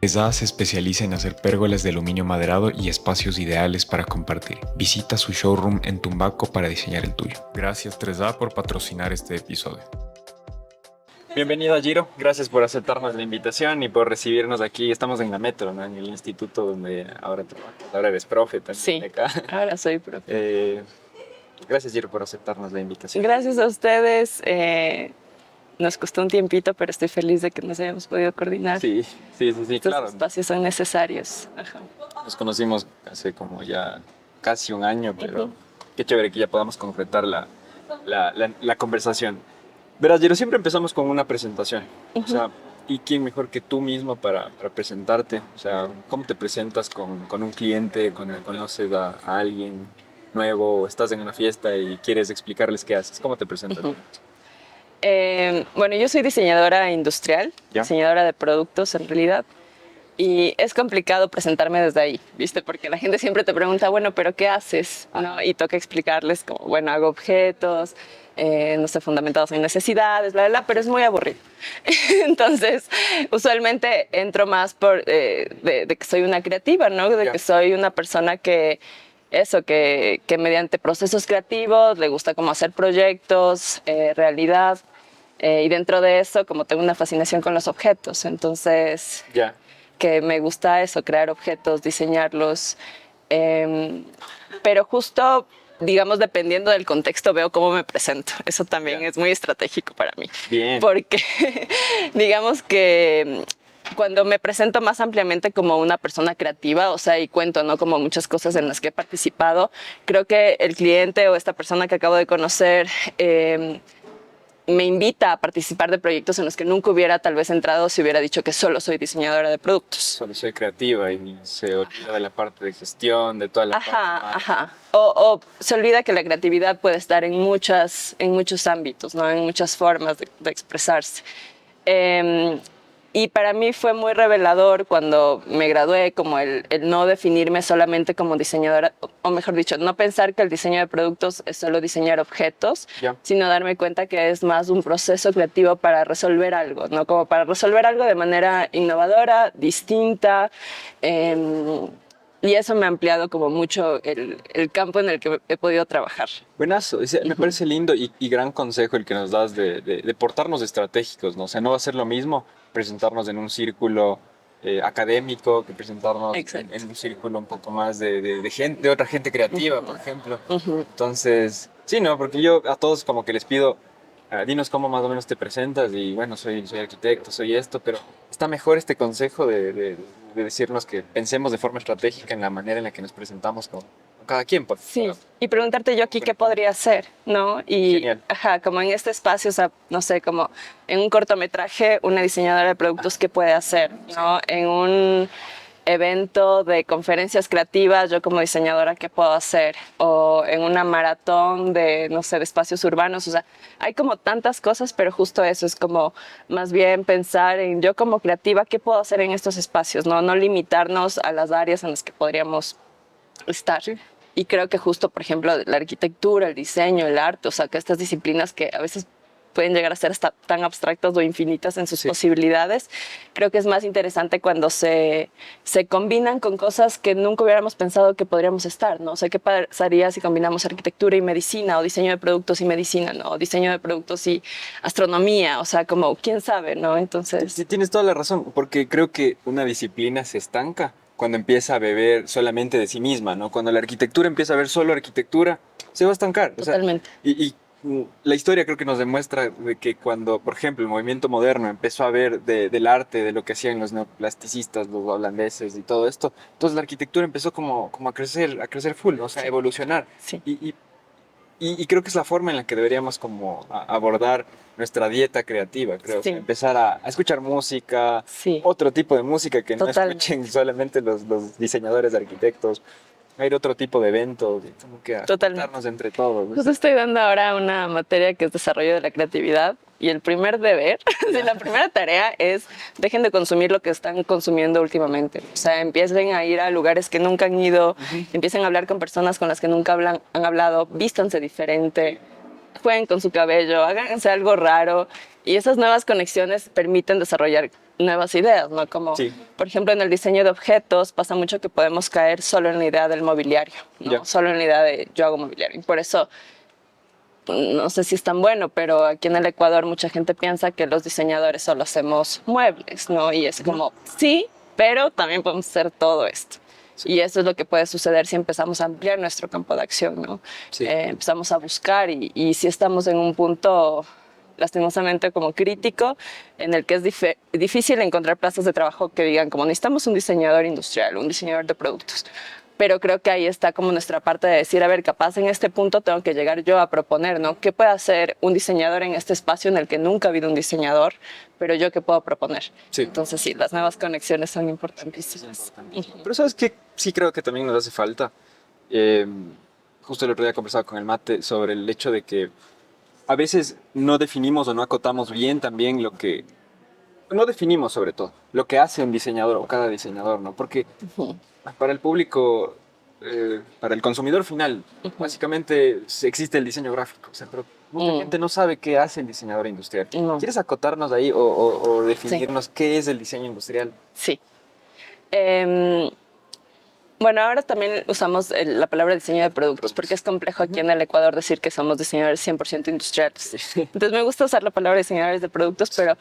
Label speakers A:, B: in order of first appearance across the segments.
A: 3A se especializa en hacer pérgolas de aluminio maderado y espacios ideales para compartir. Visita su showroom en Tumbaco para diseñar el tuyo. Gracias 3A por patrocinar este episodio.
B: Bienvenido a Giro, gracias por aceptarnos la invitación y por recibirnos aquí. Estamos en la Metro, ¿no? En el instituto donde ahora trabajas. Ahora eres profe también.
C: Sí,
B: acá.
C: ahora soy profe.
B: Gracias Giro por aceptarnos la invitación.
C: Gracias a ustedes. Nos costó un tiempito, pero estoy feliz de que nos hayamos podido coordinar.
B: Sí,
C: Estos
B: claro.
C: espacios son necesarios. Ajá.
B: Nos conocimos hace como ya casi un año, pero qué chévere que ya podamos concretar la conversación. Verás, Giro, siempre empezamos con una presentación. O sea, ¿y quién mejor que tú mismo para presentarte? O sea, ¿cómo te presentas con un cliente, cuando conoces a alguien nuevo, estás en una fiesta y quieres explicarles qué haces? ¿Cómo te presentas?
C: Bueno, yo soy diseñadora industrial,
B: ¿Ya?
C: diseñadora de productos en realidad. Y es complicado presentarme desde ahí, ¿viste? Porque la gente siempre te pregunta, bueno, ¿pero qué haces? ¿No? Y toca explicarles como, bueno, hago objetos, no sé, fundamentados en necesidades, bla, bla, bla, pero es muy aburrido. Entonces, usualmente entro más por de que soy una creativa, ¿no? De que soy una persona que mediante procesos creativos le gusta como hacer proyectos, realidad, y dentro de eso como tengo una fascinación con los objetos, entonces que me gusta eso, crear objetos, diseñarlos, pero justo, digamos, dependiendo del contexto veo cómo me presento. Eso también es muy estratégico para mí.
B: Bien.
C: Porque digamos que cuando me presento más ampliamente como una persona creativa, o sea, y cuento, ¿no? Como muchas cosas en las que he participado, creo que el cliente o esta persona que acabo de conocer me invita a participar de proyectos en los que nunca hubiera tal vez entrado si hubiera dicho que solo soy diseñadora de productos.
B: Solo soy creativa y se olvida de la parte de gestión, de toda la parte.
C: Ajá. O se olvida que la creatividad puede estar en muchos ámbitos, ¿no? En muchas formas de expresarse. Y para mí fue muy revelador cuando me gradué, como el no definirme solamente como diseñadora, o mejor dicho, no pensar que el diseño de productos es solo diseñar objetos, sino darme cuenta que es más un proceso creativo para resolver algo, ¿no? Como para resolver algo de manera innovadora, distinta, y eso me ha ampliado como mucho el campo en el que he podido trabajar.
B: Buenazo, me parece lindo y gran consejo el que nos das de portarnos estratégicos, ¿no? O sea, no va a ser lo mismo presentarnos en un círculo académico que presentarnos en un círculo un poco más de otra gente creativa, por ejemplo. Entonces, sí, ¿no? Porque yo a todos como que les pido, dinos cómo más o menos te presentas y bueno, soy arquitecto, soy esto, pero está mejor este consejo de decirnos que pensemos de forma estratégica en la manera en la que nos presentamos con cada quien. Pues,
C: sí, y preguntarte yo aquí qué podría hacer, ¿no? Y,
B: genial.
C: Como en este espacio, o sea, no sé, como en un cortometraje, una diseñadora de productos, ¿qué puede hacer, no? En un evento de conferencias creativas, yo como diseñadora, ¿qué puedo hacer? O en una maratón de, no sé, de espacios urbanos, o sea, hay como tantas cosas, pero justo eso es como más bien pensar en yo como creativa, ¿qué puedo hacer en estos espacios? No limitarnos a las áreas en las que podríamos estar. Sí. Y creo que justo, por ejemplo, la arquitectura, el diseño, el arte, o sea, que estas disciplinas que a veces pueden llegar a ser hasta tan abstractas o infinitas en sus posibilidades, creo que es más interesante cuando se combinan con cosas que nunca hubiéramos pensado que podríamos estar, ¿no? O sea, ¿qué pasaría si combinamos arquitectura y medicina, o diseño de productos y medicina, ¿no? O diseño de productos y astronomía, o sea, como, ¿quién sabe, no? Entonces...
B: Sí, tienes toda la razón, porque creo que una disciplina se estanca cuando empieza a beber solamente de sí misma, ¿no? Cuando la arquitectura empieza a ver solo arquitectura, se va a estancar.
C: Totalmente.
B: O sea, y la historia creo que nos demuestra de que cuando, por ejemplo, el movimiento moderno empezó a ver del arte, de lo que hacían los neoplasticistas, los holandeses y todo esto, entonces la arquitectura empezó como a crecer full, ¿no? O sea, a evolucionar.
C: Sí.
B: Y creo que es la forma en la que deberíamos como abordar nuestra dieta creativa, creo.
C: Sí.
B: Empezar a escuchar música, otro tipo de música que no escuchen solamente los diseñadores, arquitectos. Ir otro tipo de eventos, como que juntarnos entre todos.
C: Pues estoy dando ahora una materia que es desarrollo de la creatividad, y el primer deber, la primera tarea es dejen de consumir lo que están consumiendo últimamente. O sea, empiecen a ir a lugares que nunca han ido, empiecen a hablar con personas con las que nunca han hablado, vístanse diferente, jueguen con su cabello, háganse algo raro, y esas nuevas conexiones permiten desarrollar nuevas ideas, ¿no? Como, por ejemplo, en el diseño de objetos pasa mucho que podemos caer solo en la idea del mobiliario, ¿no? Solo en la idea de yo hago mobiliario. Y por eso, no sé si es tan bueno, pero aquí en el Ecuador mucha gente piensa que los diseñadores solo hacemos muebles, ¿no? Y es como, sí, pero también podemos hacer todo esto. Sí. Y eso es lo que puede suceder si empezamos a ampliar nuestro campo de acción, ¿no? Sí. Empezamos a buscar y si estamos en un punto lastimosamente como crítico, en el que es difícil encontrar plazas de trabajo que digan como necesitamos un diseñador industrial, un diseñador de productos. Pero creo que ahí está como nuestra parte de decir, a ver, capaz en este punto tengo que llegar yo a proponer, ¿no? ¿Qué puede hacer un diseñador en este espacio en el que nunca ha habido un diseñador, pero yo qué puedo proponer? Sí. Entonces sí, las nuevas conexiones son importantísimas.
B: Pero ¿sabes qué? Sí creo que también nos hace falta. Justo el otro día conversaba con el Mate sobre el hecho de que a veces no definimos o no acotamos bien también lo que... No definimos sobre todo lo que hace un diseñador o cada diseñador, ¿no? Porque para el público, para el consumidor final, básicamente existe el diseño gráfico, o sea, pero mucha gente no sabe qué hace el diseñador industrial. ¿Quieres acotarnos ahí o definirnos qué es el diseño industrial?
C: Sí. Bueno, ahora también usamos la palabra diseño de productos porque es complejo aquí en el Ecuador decir que somos diseñadores 100% industriales. Entonces me gusta usar la palabra diseñadores de productos, pero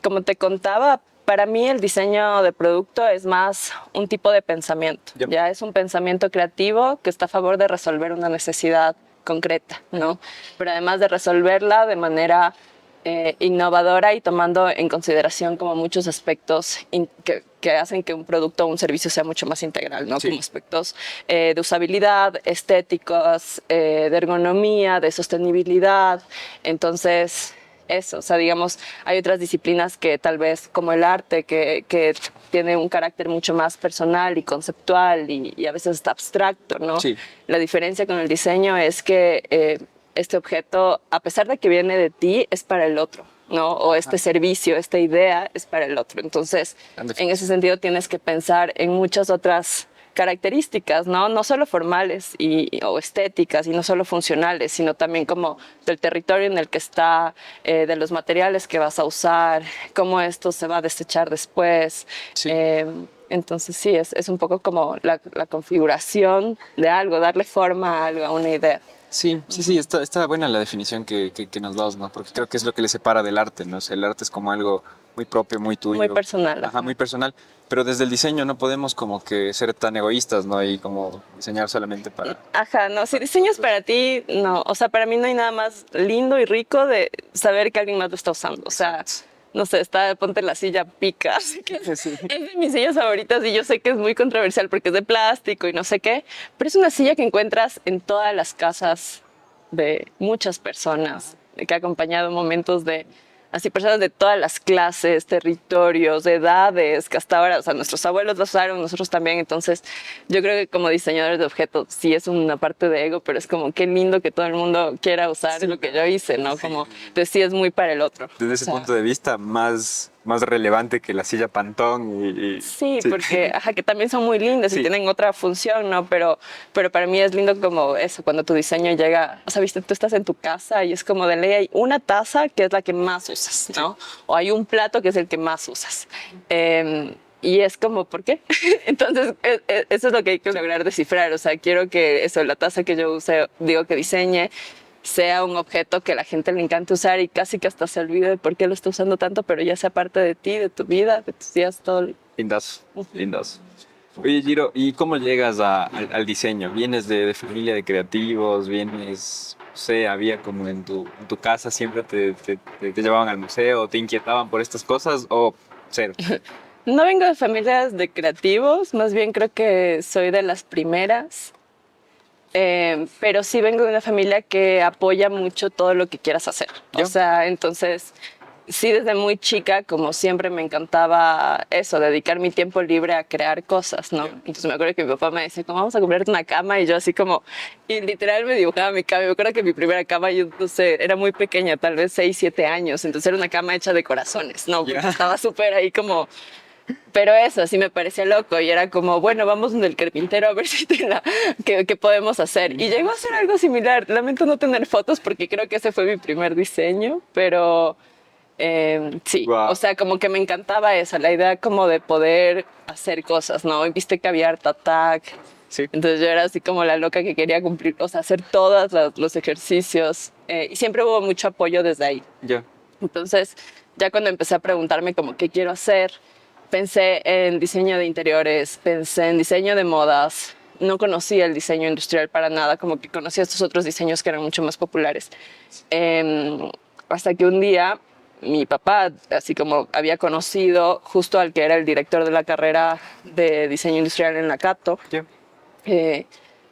C: como te contaba, para mí el diseño de producto es más un tipo de pensamiento. Ya es un pensamiento creativo que está a favor de resolver una necesidad concreta, ¿no? Pero además de resolverla de manera innovadora y tomando en consideración como muchos aspectos que hacen que un producto o un servicio sea mucho más integral, ¿no? Como aspectos de usabilidad, estéticos, de ergonomía, de sostenibilidad. Entonces, eso, o sea, digamos, hay otras disciplinas que tal vez, como el arte, que tiene un carácter mucho más personal y conceptual y a veces está abstracto, ¿no? Sí. La diferencia con el diseño es que este objeto, a pesar de que viene de ti, es para el otro, ¿no? O este servicio, esta idea es para el otro. Entonces, en ese sentido tienes que pensar en muchas otras características, ¿no? No solo formales o estéticas y no solo funcionales, sino también como del territorio en el que está, de los materiales que vas a usar, cómo esto se va a desechar después. Sí. Entonces sí, es un poco como la configuración de algo, darle forma a algo, a una idea.
B: Sí, está buena la definición que nos das, ¿no? Porque creo que es lo que le separa del arte, ¿no? O sea, el arte es como algo muy propio, muy tuyo.
C: Muy personal.
B: Ajá, muy personal. Pero desde el diseño no podemos como que ser tan egoístas, ¿no? Y como diseñar solamente para...
C: Ajá, no, si diseñas para ti, no. O sea, para mí no hay nada más lindo y rico de saber que alguien más lo está usando. O sea, no sé, ponte la silla pica. Así que es de mis sillas favoritas y yo sé que es muy controversial porque es de plástico y no sé qué, pero es una silla que encuentras en todas las casas de muchas personas, que ha acompañado momentos de así personas de todas las clases, territorios, edades, que hasta ahora, o sea, nuestros abuelos lo usaron, nosotros también. Entonces, yo creo que como diseñadores de objetos sí es una parte de ego, pero es como qué lindo que todo el mundo quiera usar lo que yo hice, ¿no? Como sí es muy para el otro.
B: Desde ese punto de vista, más relevante que la silla Pantón
C: Sí, porque que también son muy lindas y tienen otra función, ¿no? Pero para mí es lindo como eso, cuando tu diseño llega, o sea, viste, tú estás en tu casa y es como de ley hay una taza que es la que más usas, ¿no? O hay un plato que es el que más usas. Y es como, ¿por qué? Entonces, eso es lo que hay que lograr descifrar. O sea, quiero que eso, la taza que yo use, digo que diseñe, sea un objeto que a la gente le encante usar y casi que hasta se olvide de por qué lo está usando tanto, pero ya sea parte de ti, de tu vida, de tus días, todo.
B: Lindas. Oye, Giro, ¿y cómo llegas al diseño? ¿Vienes de familia de creativos? ¿Vienes, no sé, había como en tu casa siempre te llevaban al museo, te inquietaban por estas cosas o cero?
C: No vengo de familias de creativos, más bien creo que soy de las primeras. Pero sí vengo de una familia que apoya mucho todo lo que quieras hacer. ¿Yo? O sea, entonces, sí desde muy chica, como siempre me encantaba eso, dedicar mi tiempo libre a crear cosas, ¿no? Entonces me acuerdo que mi papá me decía, ¿cómo vamos a comprarte una cama? Y yo así como, y literal me dibujaba mi cama. Me acuerdo que mi primera cama, yo no sé, era muy pequeña, tal vez 6, 7 años. Entonces era una cama hecha de corazones, ¿no? Porque estaba súper ahí como... Pero eso sí me parecía loco y era como, bueno, vamos donde el carpintero a ver si qué podemos hacer. Y llegó a ser algo similar. Lamento no tener fotos porque creo que ese fue mi primer diseño, pero Sí,
B: Wow.
C: o sea, como que me encantaba esa, la idea como de poder hacer cosas, ¿no? Y viste que había Art Attack,
B: Sí.
C: entonces yo era así como la loca que quería cumplir, o sea, hacer todos los ejercicios, y siempre hubo mucho apoyo desde ahí.
B: Ya.
C: Entonces, ya cuando empecé a preguntarme como qué quiero hacer, pensé en diseño de interiores, pensé en diseño de modas. No conocía el diseño industrial para nada, como que conocía estos otros diseños que eran mucho más populares. Hasta que un día mi papá, así como había conocido justo al que era el director de la carrera de diseño industrial en la Cato,
B: Ya.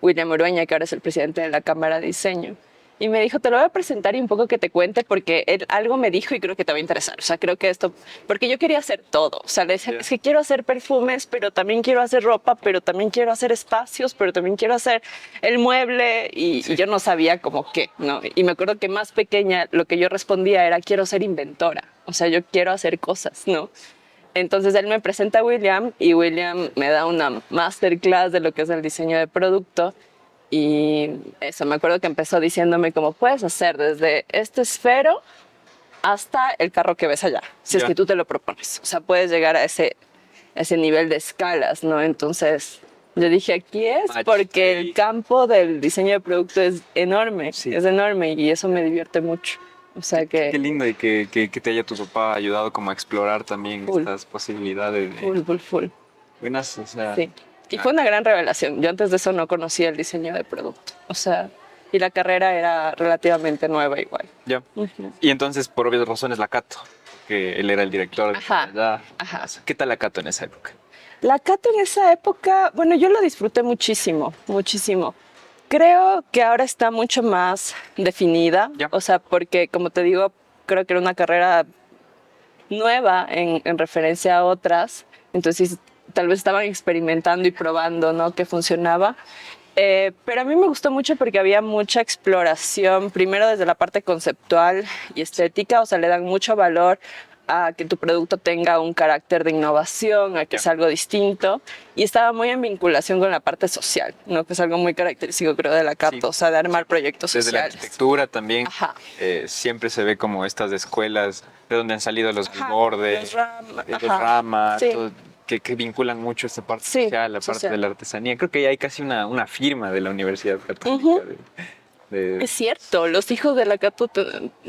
C: William Urueña, que ahora es el presidente de la Cámara de Diseño. Y me dijo, te lo voy a presentar y un poco que te cuente porque él algo me dijo y creo que te va a interesar. O sea, creo que esto, porque yo quería hacer todo. O sea, le decía, es que quiero hacer perfumes, pero también quiero hacer ropa, pero también quiero hacer espacios, pero también quiero hacer el mueble y yo no sabía como qué, ¿no? Y me acuerdo que más pequeña lo que yo respondía era, quiero ser inventora. O sea, yo quiero hacer cosas, ¿no? Entonces él me presenta a William y William me da una masterclass de lo que es el diseño de producto. Y eso, me acuerdo que empezó diciéndome cómo puedes hacer desde este esfero hasta el carro que ves allá, si es que tú te lo propones. O sea, puedes llegar a ese nivel de escalas, ¿no? Entonces yo dije, aquí es, porque el campo del diseño de producto es enorme, es enorme y eso me divierte mucho. O sea que...
B: Qué lindo y que te haya tu papá ayudado como a explorar también estas posibilidades.
C: Full.
B: Buenas, o sea...
C: Sí. Y fue una gran revelación. Yo antes de eso no conocía el diseño de producto. O sea, y la carrera era relativamente nueva igual.
B: Ya. Y entonces, por obvias razones, la Cato, que él era el director de allá.
C: Ajá.
B: ¿Qué tal la Cato en esa época?
C: La Cato en esa época, bueno, yo lo disfruté muchísimo. Creo que ahora está mucho más definida.
B: Ya.
C: O sea, porque, como te digo, creo que era una carrera nueva en referencia a otras. Entonces, tal vez estaban experimentando y probando, ¿no? Qué funcionaba. Pero a mí me gustó mucho porque había mucha exploración, primero desde la parte conceptual y estética, o sea, le dan mucho valor a que tu producto tenga un carácter de innovación, a que es algo distinto, y estaba muy en vinculación con la parte social, ¿no? Que es algo muy característico, creo, de la Cato, o sea, de armar proyectos sociales.
B: Desde la arquitectura también, siempre se ve como estas escuelas de donde han salido los Bordes, los Ramas, todo, que vinculan mucho esta parte social, la parte de la artesanía. Creo que ya hay casi una firma de la Universidad Católica.
C: Es cierto, los hijos de la Cato,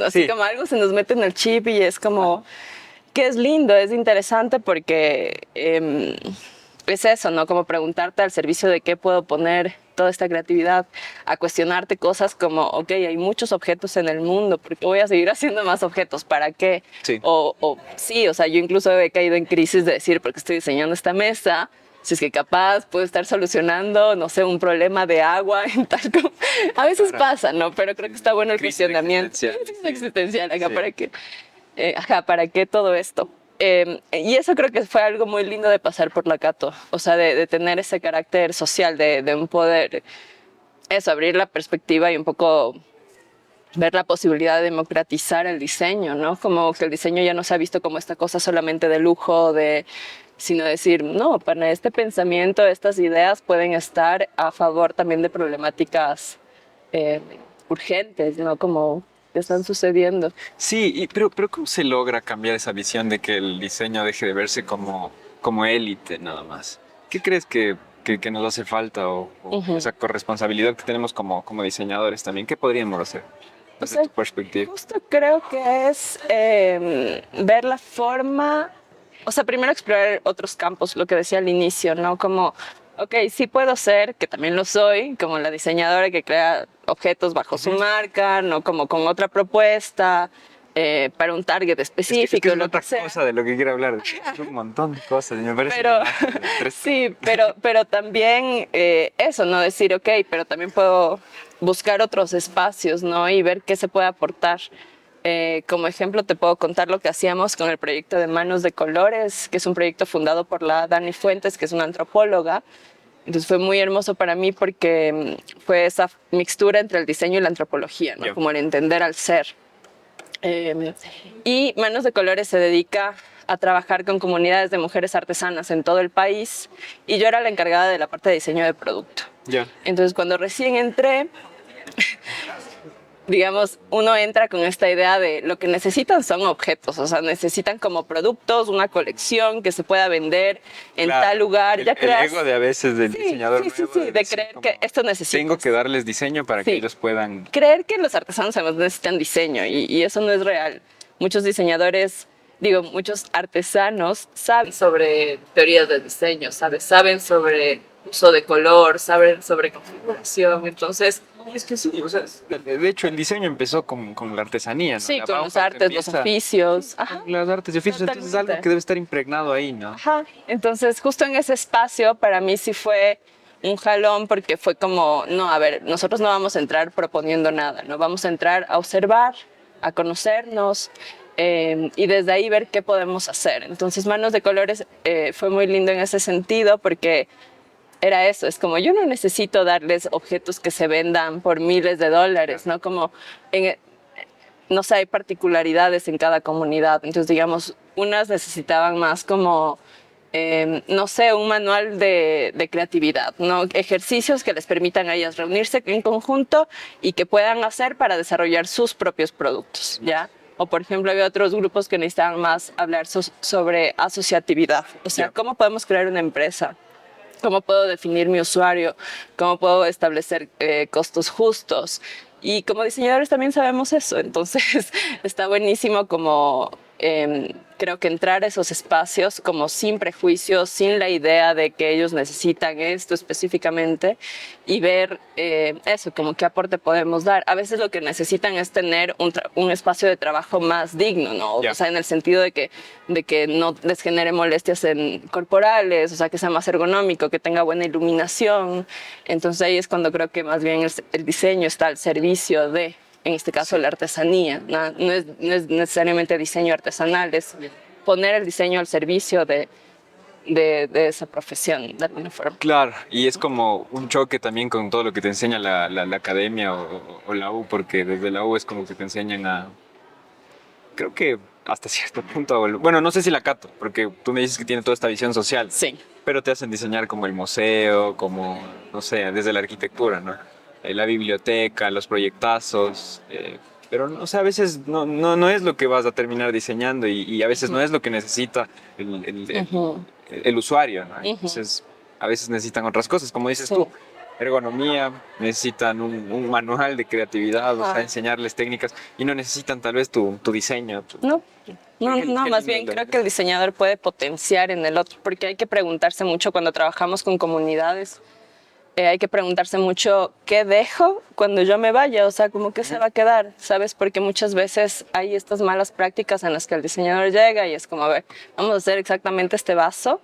C: así como algo se nos mete en el chip y es como que es lindo, es interesante porque es eso, ¿no? Como preguntarte al servicio de qué puedo poner toda esta creatividad, a cuestionarte cosas como, ok, hay muchos objetos en el mundo, ¿por qué voy a seguir haciendo más objetos? ¿Para qué? O sea, yo incluso he caído en crisis de decir, porque estoy diseñando esta mesa, si es que capaz puedo estar solucionando, no sé, un problema de agua en tal como... A veces pasa, ¿no? Pero creo que está bueno el cuestionamiento. Crisis existencial, acá, ¿para qué todo esto? Y eso creo que fue algo muy lindo de pasar por la Cato, o sea, de tener ese carácter social, de un poder, eso, abrir la perspectiva y un poco ver la posibilidad de democratizar el diseño, ¿no? Como que el diseño ya no se ha visto como esta cosa solamente de lujo, sino decir, no, para este pensamiento, estas ideas pueden estar a favor también de problemáticas urgentes, ¿no? Como que están sucediendo.
B: Sí, pero ¿cómo se logra cambiar esa visión de que el diseño deje de verse como élite nada más? ¿Qué crees que nos hace falta o esa corresponsabilidad que tenemos como diseñadores también? ¿Qué podríamos hacer desde tu perspectiva?
C: Justo creo que es ver la forma, o sea, primero explorar otros campos, lo que decía al inicio, ¿no? Como, ok, sí puedo ser, que también lo soy, como la diseñadora que crea objetos bajo su marca, ¿no? Como con otra propuesta, para un target específico.
B: Es que es otra cosa de lo que quiero hablar. Es un montón de cosas, me parece.
C: Sí, pero también eso, ¿no? Decir, ok, pero también puedo buscar otros espacios, ¿no? Y ver qué se puede aportar. Como ejemplo, te puedo contar lo que hacíamos con el proyecto de Manos de Colores, que es un proyecto fundado por la Dani Fuentes, que es una antropóloga. Entonces fue muy hermoso para mí porque fue esa mixtura entre el diseño y la antropología, ¿no? Como el entender al ser. Y Manos de Colores se dedica a trabajar con comunidades de mujeres artesanas en todo el país y yo era la encargada de la parte de diseño de producto. Entonces cuando recién entré, digamos, uno entra con esta idea de lo que necesitan son objetos, o sea, necesitan como productos, una colección que se pueda vender en tal lugar.
B: Ya creas, el ego de a veces del diseñador
C: nuevo, de creer que esto necesita.
B: Tengo que darles diseño para que ellos puedan...
C: Creer que los artesanos además necesitan diseño y eso no es real. Muchos diseñadores, muchos artesanos saben sobre teorías de diseño, saben sobre uso de color, saben sobre configuración, entonces...
B: Es que sí, o sea, de hecho el diseño empezó con la artesanía, ¿no?
C: Sí, con los artes, los oficios. Ajá.
B: Las artes y oficios, entonces es algo que debe estar impregnado ahí, ¿no?
C: Ajá, entonces justo en ese espacio para mí sí fue un jalón porque fue como, no, a ver, nosotros no vamos a entrar proponiendo nada, no vamos a entrar a observar, a conocernos y desde ahí ver qué podemos hacer. Entonces Manos de Colores fue muy lindo en ese sentido porque era eso, es como yo no necesito darles objetos que se vendan por miles de dólares, ¿no? Como, no sé, hay particularidades en cada comunidad, entonces digamos, unas necesitaban más como, no sé, un manual de creatividad, ¿no? Ejercicios que les permitan a ellas reunirse en conjunto y que puedan hacer para desarrollar sus propios productos, ¿ya? O, por ejemplo, había otros grupos que necesitaban más hablar sobre asociatividad, o sea, ¿cómo podemos crear una empresa? ¿Cómo puedo definir mi usuario? ¿Cómo puedo establecer costos justos? Y como diseñadores también sabemos eso, entonces está buenísimo como creo que entrar a esos espacios como sin prejuicios, sin la idea de que ellos necesitan esto específicamente y ver eso, como qué aporte podemos dar. A veces lo que necesitan es tener un espacio de trabajo más digno, ¿no? O sea, en el sentido de que no les genere molestias corporales, o sea, que sea más ergonómico, que tenga buena iluminación. Entonces ahí es cuando creo que más bien el diseño está al servicio de... En este caso, la artesanía, no es necesariamente diseño artesanal, es poner el diseño al servicio de esa profesión, de alguna forma.
B: Claro, y es como un choque también con todo lo que te enseña la academia o la U, porque desde la U es como que te enseñan a, creo que hasta cierto punto, bueno, no sé si la cato, porque tú me dices que tiene toda esta visión social,
C: sí,
B: pero te hacen diseñar como el museo, como, no sé, desde la arquitectura, ¿no? La biblioteca, los proyectazos, pero o sea, a veces no es lo que vas a terminar diseñando y a veces no es lo que necesita el usuario, ¿no? Entonces, a veces necesitan otras cosas, como dices tú, ergonomía, necesitan un manual de creatividad, o sea, enseñarles técnicas y no necesitan tal vez tu diseño.
C: No, más bien creo que el diseñador puede potenciar en el otro, porque hay que preguntarse mucho cuando trabajamos con comunidades. Hay que preguntarse mucho qué dejo cuando yo me vaya, o sea, como qué se va a quedar, ¿sabes? Porque muchas veces hay estas malas prácticas en las que el diseñador llega y es como, a ver, vamos a hacer exactamente este vaso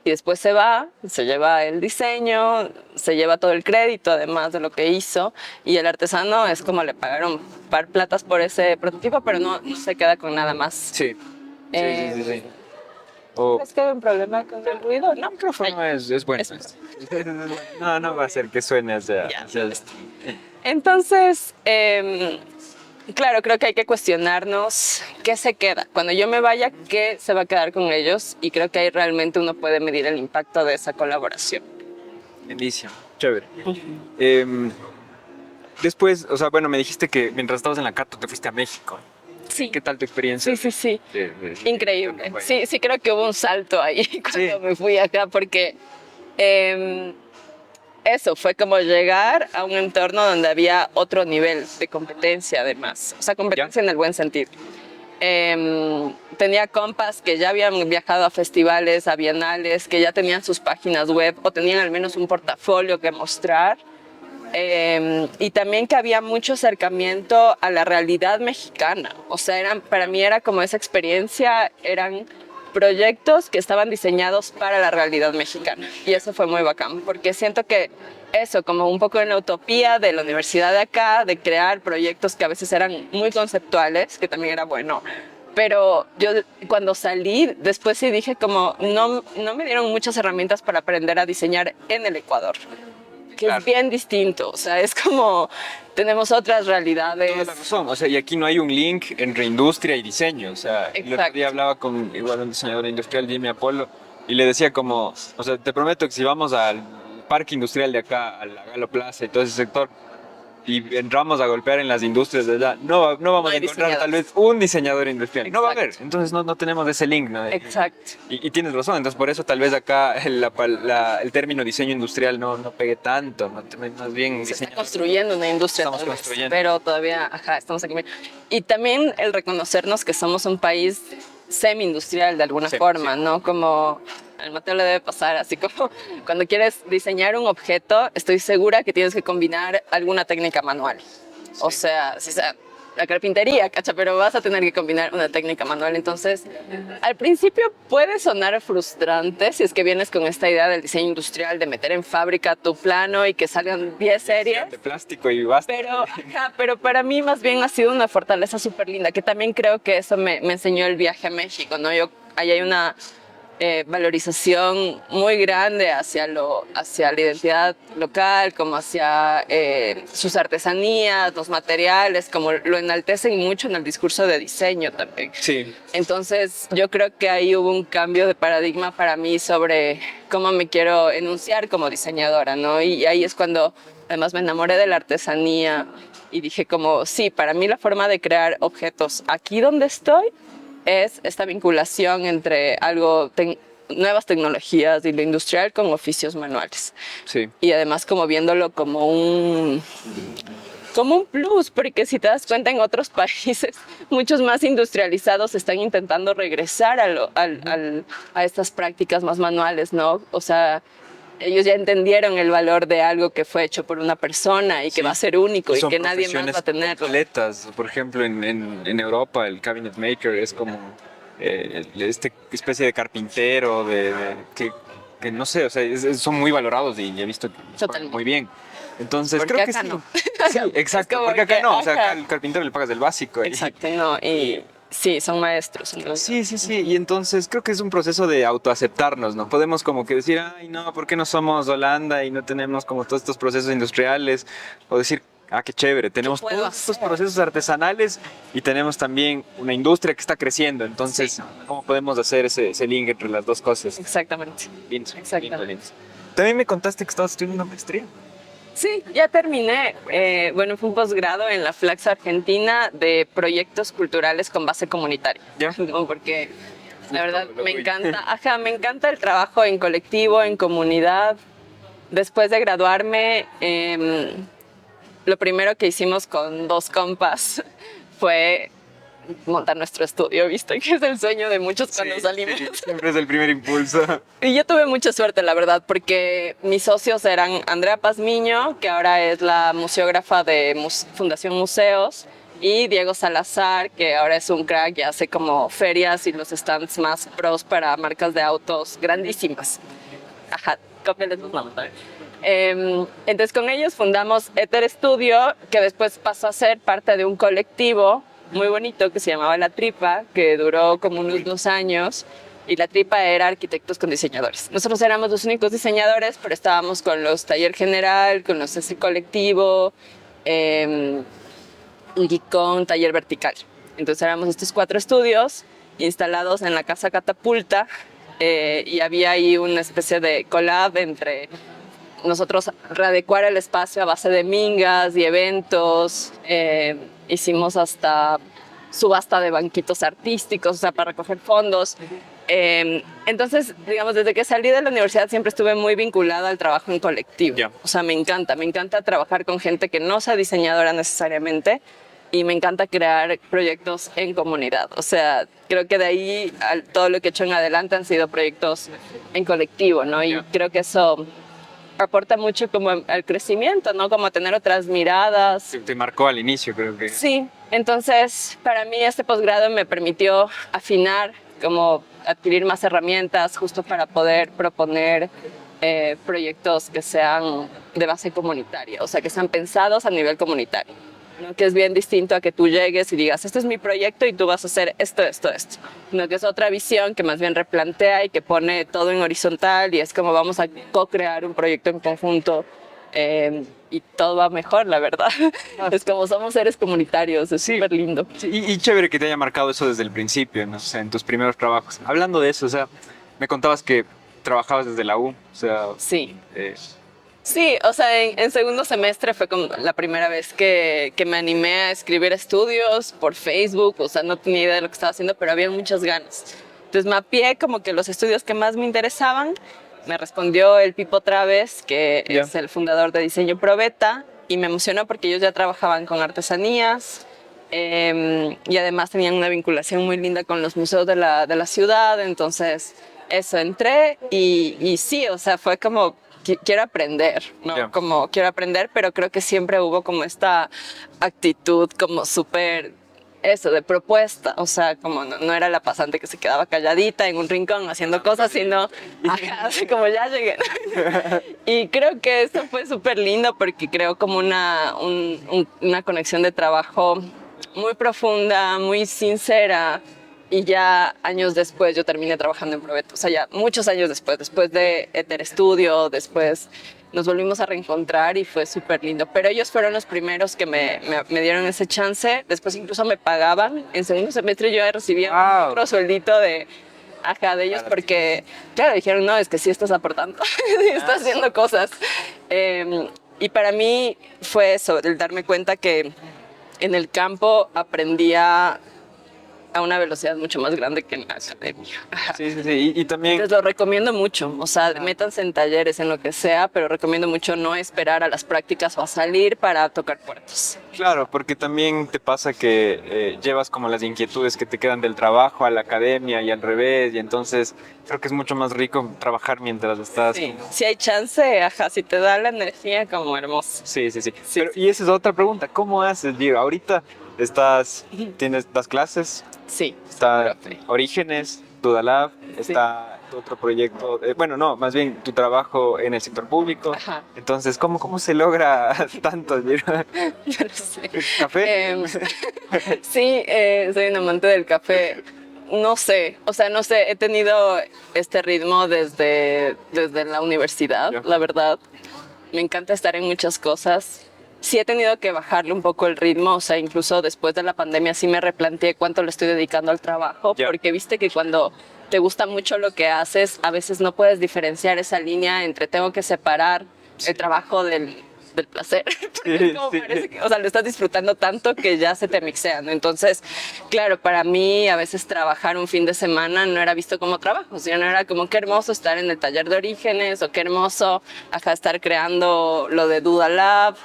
C: y después se va, se lleva el diseño, se lleva todo el crédito además de lo que hizo y el artesano es como le pagaron par platas por ese prototipo, pero no se queda con nada más.
B: Sí.
C: ¿Es que hay un problema con el ruido? No,
B: el micrófono es bueno. No va a ser que suene hacia esto.
C: Entonces, claro, creo que hay que cuestionarnos qué se queda. Cuando yo me vaya, ¿qué se va a quedar con ellos? Y creo que ahí realmente uno puede medir el impacto de esa colaboración.
B: Bendición, chévere. Después, o sea, bueno, me dijiste que mientras estabas en la Cato te fuiste a México.
C: Sí.
B: ¿Qué tal tu experiencia?
C: Sí. Increíble. Sí, creo que hubo un salto ahí cuando me fui acá porque eso fue como llegar a un entorno donde había otro nivel de competencia además. O sea, competencia en el buen sentido. Tenía compas que ya habían viajado a festivales, a bienales, que ya tenían sus páginas web o tenían al menos un portafolio que mostrar. Y también que había mucho acercamiento a la realidad mexicana. O sea, para mí era como esa experiencia, eran proyectos que estaban diseñados para la realidad mexicana. Y eso fue muy bacán, porque siento que eso, como un poco en la utopía de la universidad de acá, de crear proyectos que a veces eran muy conceptuales, que también era bueno. Pero yo cuando salí, después sí dije como, no me dieron muchas herramientas para aprender a diseñar en el Ecuador. Que es bien distinto, o sea, es como tenemos otras realidades.
B: Toda la razón, o sea, y aquí no hay un link entre industria y diseño, o sea, el otro día hablaba con igual un diseñador industrial, Jimmy Apolo, y le decía como, o sea, te prometo que si vamos al parque industrial de acá, a la Galo Plaza y todo ese sector, y entramos a golpear en las industrias de allá, no vamos a encontrar tal vez un diseñador industrial. Exacto. No va a haber, entonces no tenemos ese link, ¿no?
C: Exacto.
B: Y tienes razón, entonces por eso tal vez acá el término diseño industrial no pegue tanto, más bien
C: se está construyendo una industria,
B: estamos construyendo.
C: Pero todavía, estamos aquí. Y también el reconocernos que somos un país semi-industrial de alguna forma, ¿no? Como al Mateo le debe pasar, así como cuando quieres diseñar un objeto, estoy segura que tienes que combinar alguna técnica manual. Sí. O sea, la carpintería, ¿cacha? Pero vas a tener que combinar una técnica manual. Entonces, al principio puede sonar frustrante si es que vienes con esta idea del diseño industrial, de meter en fábrica tu plano y que salgan 10 series.
B: De plástico y basta.
C: Pero para mí más bien ha sido una fortaleza súper linda, que también creo que eso me enseñó el viaje a México, ¿no? Ahí hay una valorización muy grande hacia la identidad local, como hacia sus artesanías, los materiales, como lo enaltecen mucho en el discurso de diseño también.
B: Sí.
C: Entonces yo creo que ahí hubo un cambio de paradigma para mí sobre cómo me quiero enunciar como diseñadora, ¿no? Y ahí es cuando además me enamoré de la artesanía y dije como, sí, para mí la forma de crear objetos aquí donde estoy es esta vinculación entre nuevas tecnologías y lo industrial con oficios manuales.
B: Sí.
C: Y además como viéndolo como un plus, porque si te das cuenta en otros países, muchos más industrializados están intentando regresar a estas prácticas más manuales, ¿no? O sea, ellos ya entendieron el valor de algo que fue hecho por una persona y que va a ser único y que nadie más va a tener.
B: Atletas, por ejemplo, en Europa el cabinet maker es como esta especie de carpintero que no sé, o sea, son muy valorados y he visto que muy bien. Entonces
C: porque
B: creo que
C: acá
B: sí.
C: No.
B: Sí, exacto, porque acá no, o sea, acá al carpintero le pagas el básico.
C: Exacto, no, y sí, son maestros.
B: Sí, y entonces creo que es un proceso de autoaceptarnos, ¿no? Podemos como que decir, ay, no, ¿por qué no somos Holanda y no tenemos como todos estos procesos industriales? O decir, qué chévere, tenemos todos estos procesos artesanales y tenemos también una industria que está creciendo, entonces, sí. ¿Cómo podemos hacer ese link entre las dos cosas?
C: Exactamente.
B: Lindo. También me contaste que estabas estudiando una maestría.
C: Sí, ya terminé. Fue un posgrado en la Flaxo Argentina de proyectos culturales con base comunitaria.
B: ¿Ya?
C: ¿No? Porque la verdad me encanta el trabajo en colectivo, en comunidad. Después de graduarme, lo primero que hicimos con 2 compas fue montar nuestro estudio, ¿viste? Que es el sueño de muchos cuando salimos.
B: Sí, siempre es el primer impulso.
C: Y yo tuve mucha suerte, la verdad, porque mis socios eran Andrea Pazmiño, que ahora es la museógrafa de Fundación Museos, y Diego Salazar, que ahora es un crack y hace como ferias y los stands más pros para marcas de autos grandísimas. Cópiales los nombres. Entonces con ellos fundamos Ether Studio, que después pasó a ser parte de un colectivo muy bonito que se llamaba La Tripa, que duró como unos 2 años, y La Tripa era arquitectos con diseñadores. Nosotros éramos los únicos diseñadores, pero estábamos con los Taller General, con los ese colectivo, Gicón, Taller Vertical. Entonces éramos estos 4 estudios instalados en la Casa Catapulta, y había ahí una especie de collab entre nosotros, readecuar el espacio a base de mingas y eventos. Hicimos hasta subasta de banquitos artísticos, o sea, para recoger fondos. Entonces, digamos, desde que salí de la universidad siempre estuve muy vinculada al trabajo en colectivo.
B: Yeah.
C: O sea, me encanta trabajar con gente que no sea diseñadora necesariamente, y me encanta crear proyectos en comunidad. O sea, creo que de ahí todo lo que he hecho en adelante han sido proyectos en colectivo, ¿no? Y creo que eso aporta mucho como al crecimiento, ¿no? Como tener otras miradas.
B: Te marcó al inicio, creo que.
C: Sí, entonces para mí este posgrado me permitió afinar, como adquirir más herramientas justo para poder proponer proyectos que sean de base comunitaria, o sea, que sean pensados a nivel comunitario, ¿no? Que es bien distinto a que tú llegues y digas, este es mi proyecto y tú vas a hacer esto, ¿no? Que es otra visión que más bien replantea y que pone todo en horizontal, y es como vamos a co-crear un proyecto en conjunto, y todo va mejor, la verdad. Es como somos seres comunitarios, es súper lindo.
B: Sí, y chévere que te haya marcado eso desde el principio, ¿no? O sea, en tus primeros trabajos. Hablando de eso, o sea, me contabas que trabajabas desde la U, o sea...
C: Sí. Sí, o sea, en segundo semestre fue como la primera vez que me animé a escribir estudios por Facebook, o sea, no tenía idea de lo que estaba haciendo, pero había muchas ganas. Entonces mapeé como que los estudios que más me interesaban, me respondió el Pipo Traves, que es el fundador de Diseño Probeta, y me emocionó porque ellos ya trabajaban con artesanías, y además tenían una vinculación muy linda con los museos de la ciudad, entonces eso, entré y sí, o sea, fue como quiero aprender, ¿no? Como quiero aprender, pero creo que siempre hubo como esta actitud como súper, eso, de propuesta, o sea, como no era la pasante que se quedaba calladita en un rincón haciendo cosas, sino, ajá, así como ya llegué. Y creo que eso fue súper lindo porque creo como una conexión de trabajo muy profunda, muy sincera. Y ya años después yo terminé trabajando en Proveto, o sea, ya muchos años después de Ether Studio, después nos volvimos a reencontrar y fue súper lindo. Pero ellos fueron los primeros que me dieron ese chance, después incluso me pagaban. En segundo semestre yo recibía un otro sueldito de ellos porque, claro, dijeron, no, es que sí estás aportando, estás haciendo cosas. Y para mí fue eso, el darme cuenta que en el campo aprendía a una velocidad mucho más grande que en la academia.
B: Sí. Y también...
C: Entonces lo recomiendo mucho, o sea, métanse en talleres, en lo que sea, pero recomiendo mucho no esperar a las prácticas o a salir para tocar puertas.
B: Claro, porque también te pasa que llevas como las inquietudes que te quedan del trabajo a la academia y al revés, y entonces creo que es mucho más rico trabajar mientras estás...
C: Sí, si hay chance, si te da la energía, como hermoso.
B: Sí. Pero, y esa es otra pregunta, ¿cómo haces, Giro? Ahorita das clases.
C: Sí.
B: Está Orígenes, Dudalab, está tu otro proyecto, más bien tu trabajo en el sector público.
C: Ajá.
B: Entonces, ¿cómo se logra tanto?
C: Yo no sé.
B: ¿Café?
C: Sí, soy un amante del café. No sé, he tenido este ritmo desde la universidad, la verdad. Me encanta estar en muchas cosas. Sí he tenido que bajarle un poco el ritmo, o sea, incluso después de la pandemia sí me replanteé cuánto le estoy dedicando al trabajo, porque viste que cuando te gusta mucho lo que haces, a veces no puedes diferenciar esa línea entre tengo que separar el trabajo del placer. Parece que, o sea, lo estás disfrutando tanto que ya se te mixea, ¿no? Entonces, claro, para mí a veces trabajar un fin de semana no era visto como trabajo, sino era como qué hermoso estar en el taller de Orígenes o qué hermoso estar creando lo de Duda Lab,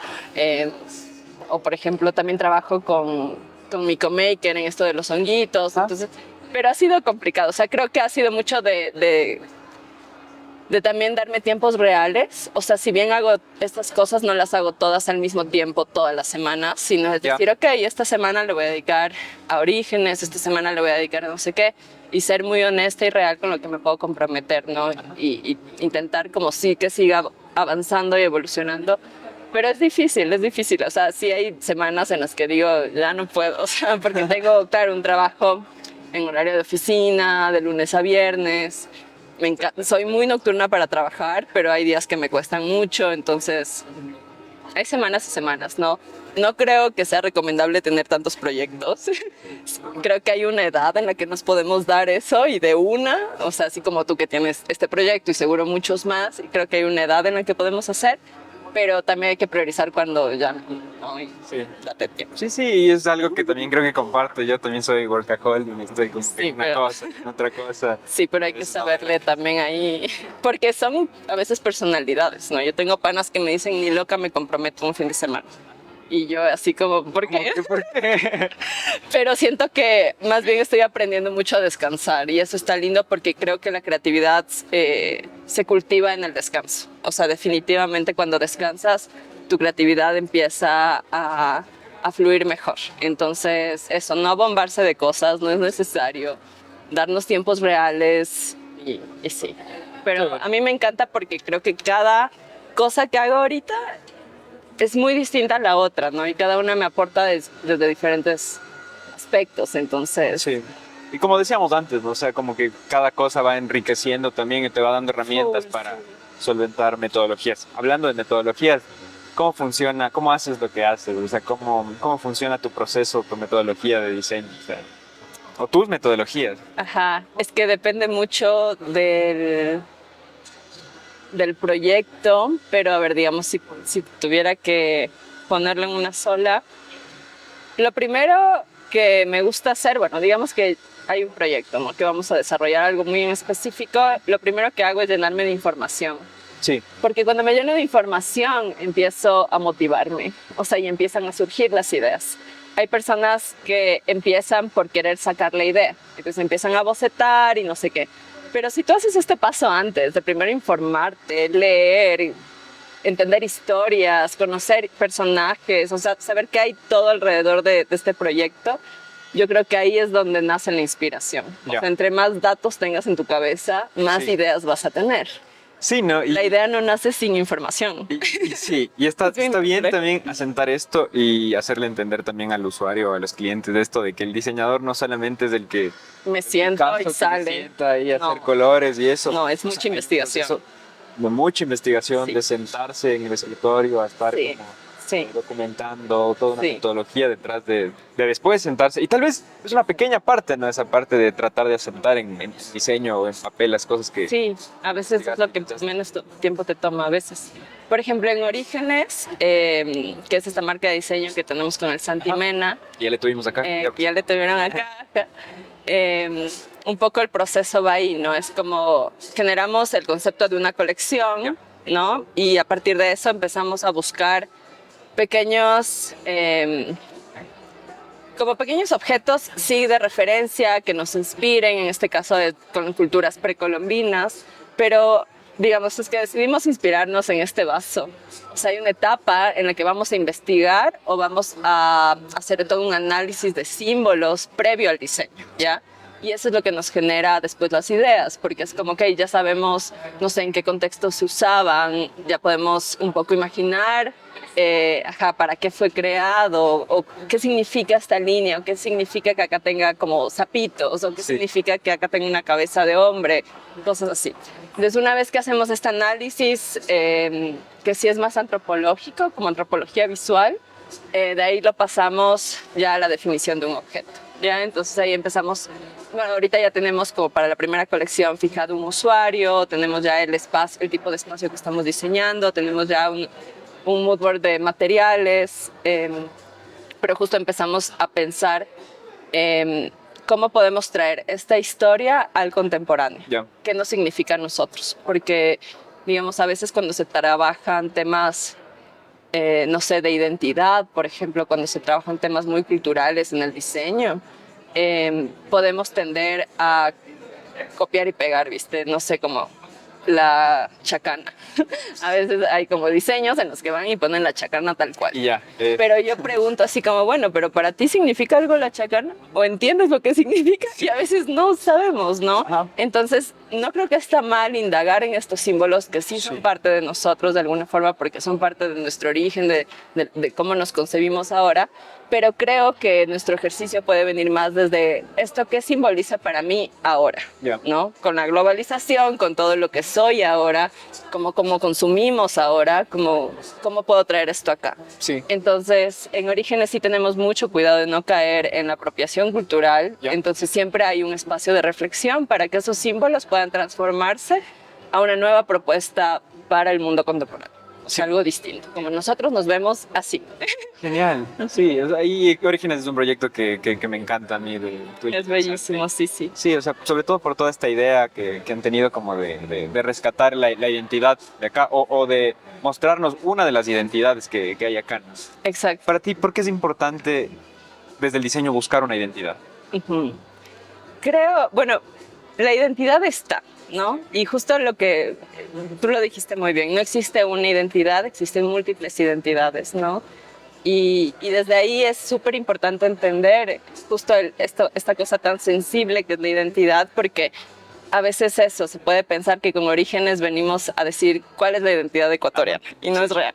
C: o por ejemplo también trabajo con Mico Maker en esto de los honguitos, entonces, pero ha sido complicado, o sea, creo que ha sido mucho de también darme tiempos reales, o sea, si bien hago estas cosas, no las hago todas al mismo tiempo, toda la semana, sino es decir, ok, esta semana le voy a dedicar a Orígenes, esta semana le voy a dedicar a no sé qué, y ser muy honesta y real con lo que me puedo comprometer, ¿no? Y intentar como sí que siga avanzando y evolucionando, pero es difícil, o sea, sí hay semanas en las que digo, ya no puedo, o sea, porque tengo, claro, un trabajo en horario de oficina, de lunes a viernes. Soy muy nocturna para trabajar, pero hay días que me cuestan mucho, entonces hay semanas y semanas, ¿no? No creo que sea recomendable tener tantos proyectos. Creo que hay una edad en la que nos podemos dar eso y o sea, así como tú que tienes este proyecto y seguro muchos más, y creo que hay una edad en la que podemos hacer, pero también hay que priorizar cuando ya no date tiempo.
B: Sí, y es algo que también creo que comparto. Yo también soy workaholic y estoy con otra cosa.
C: Sí, pero hay que saberle también ahí, porque son a veces personalidades, ¿no? Yo tengo panas que me dicen, ni loca me comprometo un fin de semana. Y yo así como, ¿por qué?
B: ¿Por qué?
C: Pero siento que más bien estoy aprendiendo mucho a descansar y eso está lindo porque creo que la creatividad se cultiva en el descanso. O sea, definitivamente cuando descansas, tu creatividad empieza a fluir mejor. Entonces, eso, no bombarse de cosas, no es necesario. Darnos tiempos reales y sí. Pero a mí me encanta porque creo que cada cosa que hago ahorita es muy distinta a la otra, ¿no? Y cada una me aporta desde diferentes aspectos, entonces...
B: Sí. Y como decíamos antes, ¿no? O sea, como que cada cosa va enriqueciendo también y te va dando herramientas para solventar metodologías. Hablando de metodologías, ¿cómo funciona? ¿Cómo haces lo que haces? O sea, ¿cómo funciona tu proceso, tu metodología de diseño? O tus metodologías.
C: Es que depende mucho del proyecto, pero a ver, digamos, si tuviera que ponerlo en una sola, lo primero que me gusta hacer, bueno, digamos que hay un proyecto, ¿no?, que vamos a desarrollar algo muy en específico, lo primero que hago es llenarme de información.
B: Sí.
C: Porque cuando me lleno de información empiezo a motivarme, o sea, y empiezan a surgir las ideas. Hay personas que empiezan por querer sacar la idea, entonces empiezan a bocetar y no sé qué. Pero si tú haces este paso antes, de primero informarte, leer, entender historias, conocer personajes, o sea, saber qué hay todo alrededor de este proyecto, yo creo que ahí es donde nace la inspiración. O sea, entre más datos tengas en tu cabeza, más ideas vas a tener.
B: Sí, ¿no?
C: La idea no nace sin información.
B: Sí, y está bien también asentar esto y hacerle entender también al usuario, a los clientes, de esto de que el diseñador no solamente es el que
C: me siento y sale.
B: Me sienta ahí a hacer colores y eso.
C: No, es mucha investigación.
B: De mucha investigación, de sentarse en el escritorio a estar
C: como
B: documentando toda una metodología detrás de después sentarse. Y tal vez es una pequeña parte, ¿no? Esa parte de tratar de asentar en diseño o en papel las cosas que...
C: Sí, a veces es lo que menos tiempo te toma a veces. Por ejemplo, en Orígenes, que es esta marca de diseño que tenemos con el Santi Mena.
B: Ya le tuvimos acá.
C: Ya le tuvieron acá. Un poco el proceso va ahí, ¿no? Es como generamos el concepto de una colección, ¿no? Y a partir de eso empezamos a buscar pequeños objetos, sí, de referencia que nos inspiren, en este caso con culturas precolombinas, pero digamos, es que decidimos inspirarnos en este vaso. O sea, hay una etapa en la que vamos a investigar o vamos a hacer todo un análisis de símbolos previo al diseño, ¿ya? Y eso es lo que nos genera después las ideas, porque es como que ya sabemos, no sé en qué contexto se usaban, ya podemos un poco imaginar para qué fue creado, o qué significa esta línea, o qué significa que acá tenga como sapitos, o qué significa que acá tenga una cabeza de hombre, cosas así. Entonces, una vez que hacemos este análisis, que sí es más antropológico, como antropología visual, de ahí lo pasamos ya a la definición de un objeto. ¿Ya? Entonces ahí empezamos, bueno, ahorita ya tenemos como para la primera colección fijado un usuario, tenemos ya el espacio, el tipo de espacio que estamos diseñando, tenemos ya un mood board de materiales, pero justo empezamos a pensar cómo podemos traer esta historia al contemporáneo. ¿Qué nos significa a nosotros? Porque, digamos, a veces cuando se trabajan temas no sé, de identidad, por ejemplo, cuando se trabajan temas muy culturales en el diseño, podemos tender a copiar y pegar, ¿viste? No sé, como la chacana. A veces hay como diseños en los que van y ponen la chacana tal cual. Pero yo pregunto así como, bueno, ¿pero para ti significa algo la chacana? ¿O entiendes lo que significa? Y a veces no sabemos, ¿no? Entonces, no creo que está mal indagar en estos símbolos que sí son parte de nosotros de alguna forma, porque son parte de nuestro origen, de cómo nos concebimos ahora, pero creo que nuestro ejercicio puede venir más desde esto que simboliza para mí ahora, ¿no? Con la globalización, con todo lo que soy ahora, cómo consumimos ahora, cómo puedo traer esto acá. Entonces, en Orígenes sí tenemos mucho cuidado de no caer en la apropiación cultural, entonces siempre hay un espacio de reflexión para que esos símbolos puedan transformarse a una nueva propuesta para el mundo contemporáneo. O sea, algo distinto, como nosotros nos vemos así.
B: Genial, sí, ahí Orígenes es un proyecto que me encanta a mí.
C: Es bellísimo, sí.
B: Sí, o sea, sobre todo por toda esta idea que han tenido como de rescatar la identidad de acá o de mostrarnos una de las identidades que hay acá.
C: Exacto.
B: Para ti, ¿por qué es importante desde el diseño buscar una identidad?
C: Creo, bueno, la identidad está, ¿no? Y justo lo que tú lo dijiste muy bien, no existe una identidad, existen múltiples identidades, ¿no? Y desde ahí es súper importante entender justo esta cosa tan sensible que es la identidad, porque a veces eso, se puede pensar que con Orígenes venimos a decir cuál es la identidad ecuatoriana, y no es real,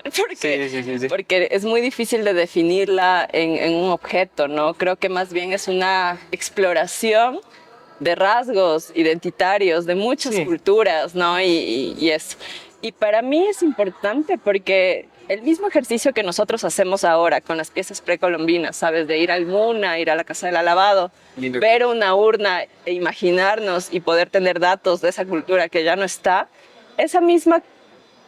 C: porque es muy difícil de definirla en un objeto, ¿no? Creo que más bien es una exploración de rasgos identitarios de muchas culturas, ¿no? Y eso. Y para mí es importante porque el mismo ejercicio que nosotros hacemos ahora con las piezas precolombinas, ¿sabes? De ir al MUNA, ir a la Casa del Alabado, ver una urna e imaginarnos y poder tener datos de esa cultura que ya no está, esa misma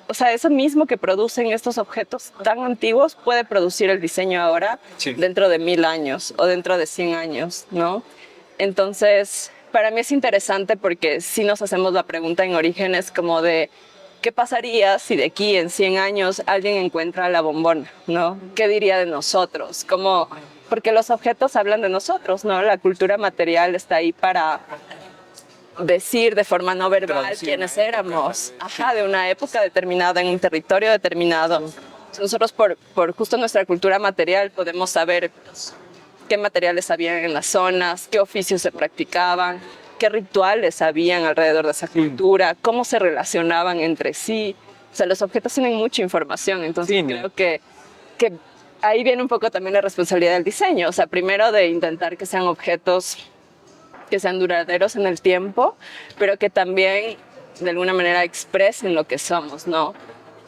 C: o sea, eso mismo que producen estos objetos tan antiguos puede producir el diseño ahora dentro de 1000 años o dentro de 100 años, ¿no? Entonces, para mí es interesante porque si nos hacemos la pregunta en orígenes como de ¿qué pasaría si de aquí en 100 años alguien encuentra la bombona, ¿no? ¿Qué diría de nosotros? Como, porque los objetos hablan de nosotros, ¿no? La cultura material está ahí para decir de forma no verbal quiénes éramos, de una época determinada, en un territorio determinado. Nosotros por justo nuestra cultura material podemos saber qué materiales habían en las zonas, qué oficios se practicaban, qué rituales habían alrededor de esa cultura, cómo se relacionaban entre sí. O sea, los objetos tienen mucha información, entonces creo que ahí viene un poco también la responsabilidad del diseño. O sea, primero de intentar que sean objetos que sean duraderos en el tiempo, pero que también de alguna manera expresen lo que somos, ¿no?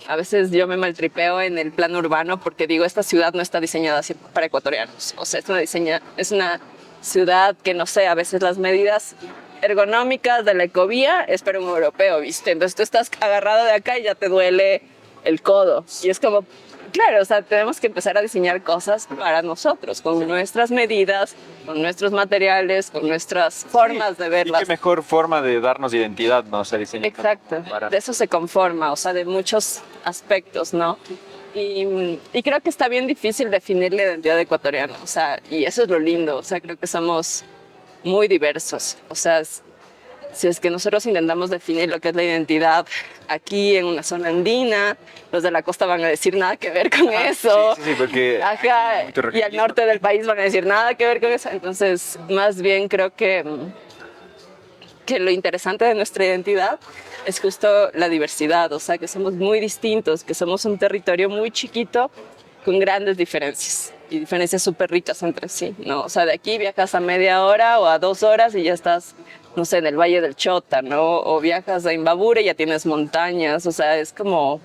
C: A veces yo me maltripeo en el plano urbano porque digo, esta ciudad no está diseñada para ecuatorianos. O sea, es una ciudad que, no sé, a veces las medidas ergonómicas de la ecovía es para un europeo, ¿viste? Entonces tú estás agarrado de acá y ya te duele el codo. Y es como, claro, o sea, tenemos que empezar a diseñar cosas para nosotros, con nuestras medidas, con nuestros materiales, con nuestras formas de verlas.
B: Y qué mejor forma de darnos identidad, ¿no? O sea, diseñar.
C: Exacto, de eso se conforma, o sea, de muchos aspectos, ¿no? Y creo que está bien difícil definir la identidad ecuatoriana, o sea, y eso es lo lindo, o sea, creo que somos muy diversos, o sea, si es que nosotros intentamos definir lo que es la identidad aquí en una zona andina, los de la costa van a decir nada que ver con eso.
B: Sí, porque
C: y al norte del país van a decir nada que ver con eso. Entonces, más bien creo que lo interesante de nuestra identidad es justo la diversidad, o sea, que somos muy distintos, que somos un territorio muy chiquito con grandes diferencias. Y diferencias súper ricas entre sí, ¿no? O sea, de aquí viajas a media hora o a 2 horas y ya estás, no sé, en el Valle del Chota, ¿no? O viajas a Imbabura y ya tienes montañas, o sea, es como...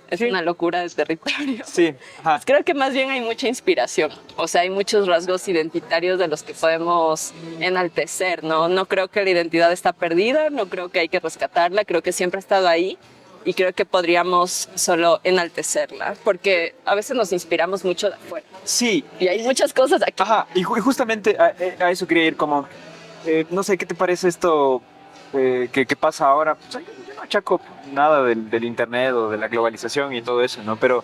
C: Es una locura de territorio.
B: Sí. Ajá.
C: Creo que más bien hay mucha inspiración, o sea, hay muchos rasgos identitarios de los que podemos enaltecer, ¿no? No creo que la identidad está perdida, no creo que hay que rescatarla, creo que siempre ha estado ahí. Y creo que podríamos solo enaltecerla, porque a veces nos inspiramos mucho de afuera.
B: Sí.
C: Y hay muchas cosas aquí.
B: Ajá, y justamente a eso quería ir, como, no sé, ¿qué te parece esto que pasa ahora? Pues, yo no achaco nada del internet o de la globalización y todo eso, ¿no? Pero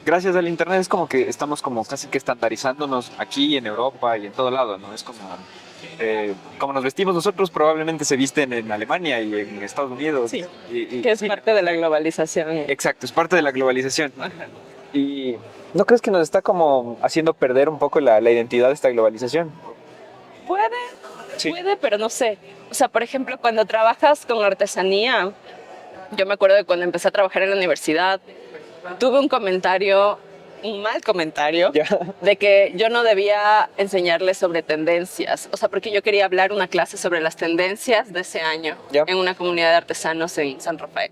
B: gracias al internet es como que estamos como casi que estandarizándonos aquí en Europa y en todo lado, ¿no? Es como nos vestimos nosotros, probablemente se visten en Alemania y en Estados Unidos.
C: Sí, que es parte de la globalización.
B: Exacto, es parte de la globalización. ¿Y no crees que nos está como haciendo perder un poco la identidad de esta globalización?
C: Puede, pero no sé. O sea, por ejemplo, cuando trabajas con artesanía, yo me acuerdo de cuando empecé a trabajar en la universidad, tuve un mal comentario de que yo no debía enseñarles sobre tendencias, o sea, porque yo quería hablar una clase sobre las tendencias de ese año en una comunidad de artesanos en San Rafael.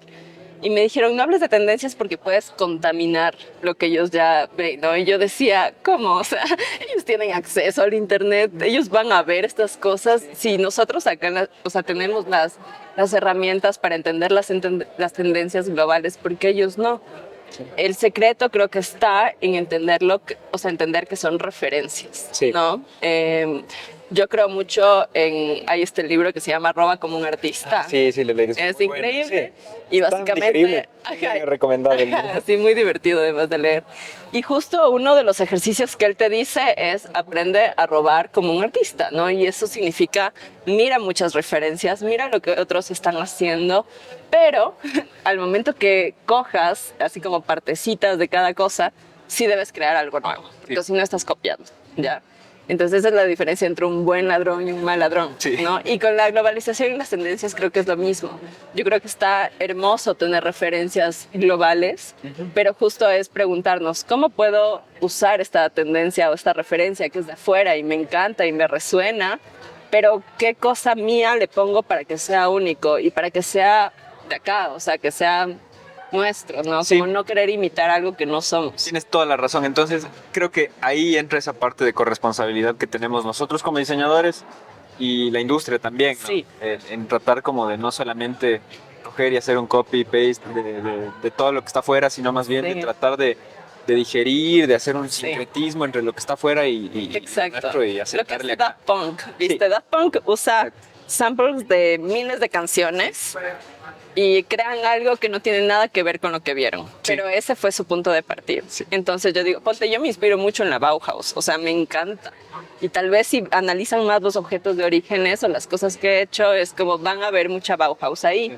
C: Y me dijeron, no hables de tendencias porque puedes contaminar lo que ellos ya ven, ¿no? Y yo decía, ¿cómo? O sea, ellos tienen acceso al internet, ellos van a ver estas cosas. Si nosotros acá, o sea, tenemos las herramientas para entender las tendencias globales, ¿por qué ellos no? El secreto creo que está en entenderlo, o sea, entender que son referencias, ¿no? Yo creo mucho hay este libro que se llama Roba como un artista.
B: Sí, lo leí.
C: Es increíble.
B: Sí.
C: Y básicamente...
B: recomendado el libro.
C: Sí, muy divertido además de leer. Y justo uno de los ejercicios que él te dice es aprende a robar como un artista, ¿no? Y eso significa mira muchas referencias, mira lo que otros están haciendo, pero al momento que cojas así como partecitas de cada cosa, sí debes crear algo nuevo. Entonces, si no estás copiando, ¿ya? Entonces esa es la diferencia entre un buen ladrón y un mal ladrón, ¿no? Y con la globalización y las tendencias creo que es lo mismo. Yo creo que está hermoso tener referencias globales, pero justo es preguntarnos, ¿cómo puedo usar esta tendencia o esta referencia que es de afuera y me encanta y me resuena? Pero ¿qué cosa mía le pongo para que sea único y para que sea de acá? O sea, que sea nuestro, ¿no? Sí. Como no querer imitar algo que no somos.
B: Tienes toda la razón. Entonces, creo que ahí entra esa parte de corresponsabilidad que tenemos nosotros como diseñadores y la industria también, ¿no?
C: Sí.
B: En tratar como de no solamente coger y hacer un copy-paste de todo lo que está afuera, sino más bien de tratar de digerir, de hacer un sincretismo entre lo que está afuera
C: Exacto.
B: Y acercarle
C: lo que es Daft Punk, ¿viste? Daft Punk usa samples de miles de canciones y crean algo que no tiene nada que ver con lo que vieron. Pero ese fue su punto de partida. Entonces yo digo, ponte, yo me inspiro mucho en la Bauhaus, o sea, me encanta. Y tal vez si analizan más los objetos de orígenes o las cosas que he hecho, es como van a ver mucha Bauhaus ahí.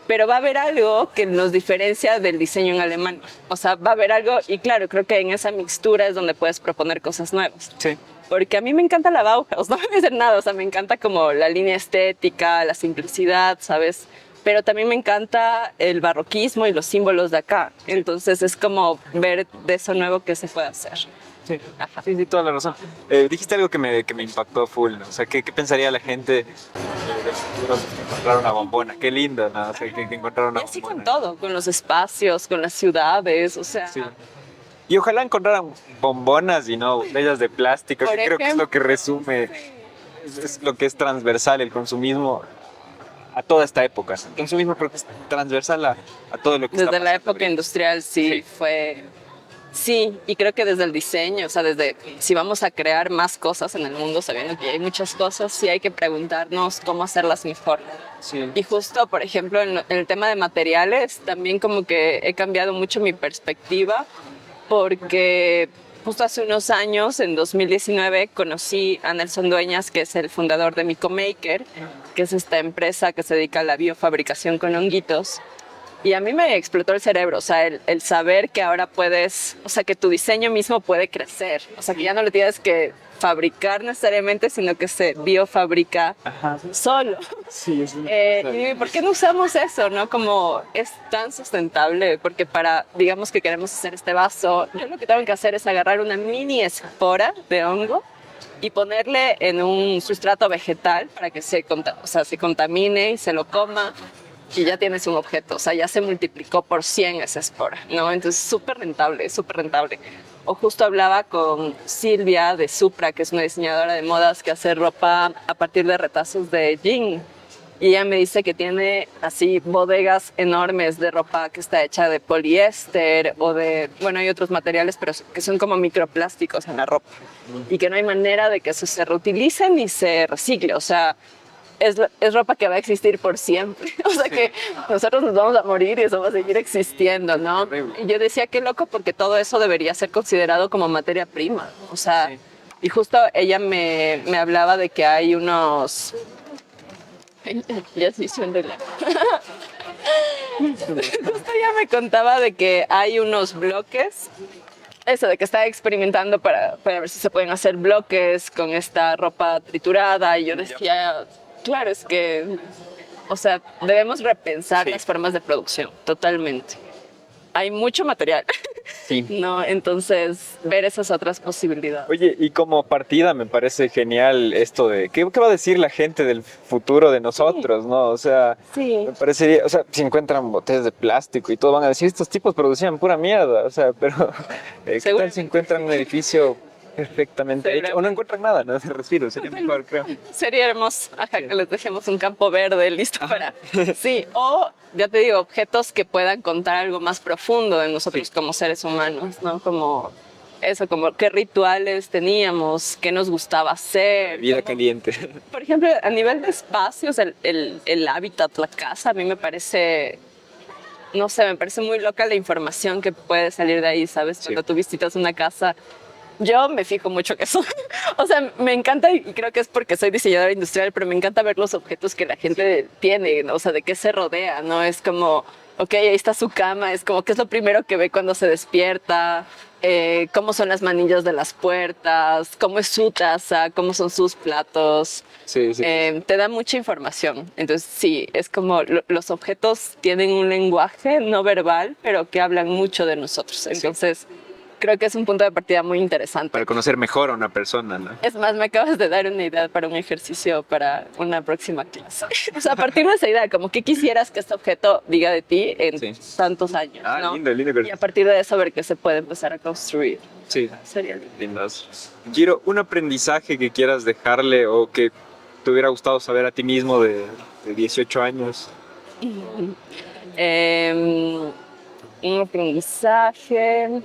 C: Pero va a haber algo que nos diferencia del diseño en alemán. O sea, va a haber algo, y claro, creo que en esa mixtura es donde puedes proponer cosas nuevas.
B: Sí.
C: Porque a mí me encanta la Bauhaus, no me voy a decir nada, o sea, me encanta como la línea estética, la simplicidad, ¿sabes? Pero también me encanta el barroquismo y los símbolos de acá. Entonces es como ver de eso nuevo que se puede hacer.
B: Sí, sí, toda la razón. Dijiste algo que me impactó full, ¿no? O sea, ¿qué pensaría la gente de futuro si encontrar una bombona? Qué lindo, ¿no? O sea, que encontrar una bombona.
C: Y así con todo, con los espacios, con las ciudades, o sea...
B: Sí. Y ojalá encontraran bombonas y no botellas de plástico, que creo que es lo que resume, es lo que es transversal el consumismo a toda esta época. El consumismo creo que es transversal a todo lo que está pasando.
C: Desde la época industrial sí fue... Sí, y creo que desde el diseño, o sea, desde si vamos a crear más cosas en el mundo, sabiendo que hay muchas cosas, sí hay que preguntarnos cómo hacerlas mejor.
B: Sí.
C: Y justo, por ejemplo, en el tema de materiales, también como que he cambiado mucho mi perspectiva, porque justo hace unos años, en 2019, conocí a Nelson Dueñas, que es el fundador de Mycomaker, que es esta empresa que se dedica a la biofabricación con honguitos. Y a mí me explotó el cerebro, o sea, el saber que ahora puedes, o sea, que tu diseño mismo puede crecer, o sea, que ya no lo tienes que fabricar necesariamente, sino que se biofabrica solo.
B: Sí, es
C: y ¿por qué no usamos eso, no? Como es tan sustentable, porque para, digamos que queremos hacer este vaso, yo lo que tengo que hacer es agarrar una mini espora de hongo y ponerle en un sustrato vegetal para que se contamine y se lo coma. Y ya tienes un objeto, o sea, ya se multiplicó por 100 esa espora, ¿no? Entonces, súper rentable, súper rentable. O justo hablaba con Silvia de Supra, que es una diseñadora de modas que hace ropa a partir de retazos de jean. Y ella me dice que tiene así bodegas enormes de ropa que está hecha de poliéster o de, bueno, hay otros materiales, pero que son como microplásticos en la ropa. Y que no hay manera de que eso se reutilice ni se recicle, o sea, es ropa que va a existir por siempre. O sea que nosotros nos vamos a morir y eso va a seguir existiendo, ¿no? Y yo decía, qué loco, porque todo eso debería ser considerado como materia prima. O sea, y justo ella me hablaba de que hay unos... Ya sí, suéndela. Justo ella me contaba de que hay unos bloques, eso, de que está experimentando para ver si se pueden hacer bloques con esta ropa triturada. Y yo decía... Claro, es que, o sea, debemos repensar las formas de producción, totalmente. Hay mucho material, ¿no? Entonces, ver esas otras posibilidades.
B: Oye, y como partida me parece genial esto de, ¿qué va a decir la gente del futuro de nosotros, no? O sea, me parecería, o sea, si encuentran botellas de plástico y todo, van a decir, estos tipos producían pura mierda, o sea, pero ¿qué tal si encuentran un edificio perfectamente hecho? O no encuentran nada, no se respiro, sería mejor, creo.
C: Sería hermoso, que les dejemos un campo verde listo para... Sí, o, ya te digo, objetos que puedan contar algo más profundo de nosotros como seres humanos, ¿no? Como eso, como qué rituales teníamos, qué nos gustaba hacer.
B: Vida caliente.
C: Por ejemplo, a nivel de espacios, el hábitat, la casa, a mí me parece... No sé, me parece muy loca la información que puede salir de ahí, ¿sabes? Cuando tú visitas una casa... Yo me fijo mucho en eso. O sea, me encanta, y creo que es porque soy diseñadora industrial, pero me encanta ver los objetos que la gente tiene, ¿no? O sea, de qué se rodea, ¿no? Es como, ok, ahí está su cama, es como, ¿qué es lo primero que ve cuando se despierta? Cómo son las manillas de las puertas, cómo es su taza, cómo son sus platos.
B: Sí.
C: Te da mucha información. Entonces, sí, es como los objetos tienen un lenguaje no verbal, pero que hablan mucho de nosotros. Entonces... Creo que es un punto de partida muy interesante.
B: Para conocer mejor a una persona, ¿no?
C: Es más, me acabas de dar una idea para un ejercicio para una próxima clase. O sea, a partir de esa idea, como que quisieras que este objeto diga de ti en tantos años, ¿no?
B: Lindo.
C: Y a partir de eso ver qué se puede empezar a construir.
B: Sí.
C: Sería lindo.
B: Lindas. Giro, un aprendizaje que quieras dejarle o que te hubiera gustado saber a ti mismo de 18 años.
C: Un aprendizaje.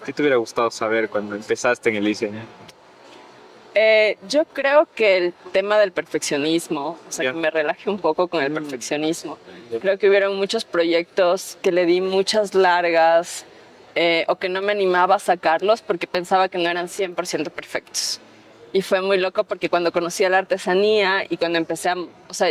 B: ¿Qué te hubiera gustado saber cuando empezaste en el diseño?
C: Yo creo que el tema del perfeccionismo, o sea,
B: Yeah.
C: que me relaje un poco con el perfeccionismo. Creo que hubieron muchos proyectos que le di muchas largas o que no me animaba a sacarlos porque pensaba que no eran 100% perfectos. Y fue muy loco porque cuando conocí a la artesanía y cuando empecé a, o sea,